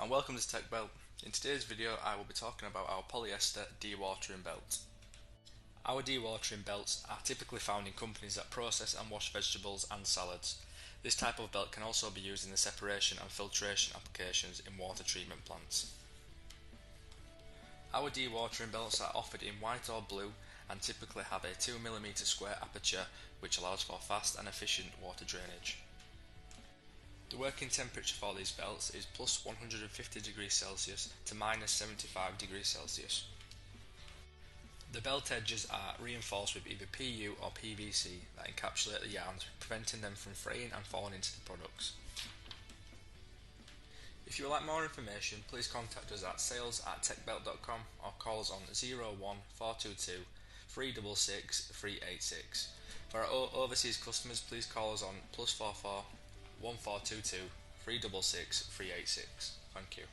and welcome to Techbelt. In today's video I will be talking about our polyester dewatering belt. Our dewatering belts are typically found in companies that process and wash vegetables and salads. This type of belt can also be used in the separation and filtration applications in water treatment plants. Our dewatering belts are offered in white or blue and typically have a 2mm square aperture which allows for fast and efficient water drainage. The working temperature for these belts is plus 150 degrees Celsius to minus 75 degrees Celsius. The belt edges are reinforced with either PU or PVC that encapsulate the yarns, preventing them from fraying and falling into the products. If you would like more information, please contact us at sales@techbelt.com or call us on 01422 366 386. For our overseas customers, please call us on +44 1422 366 386. Thank you.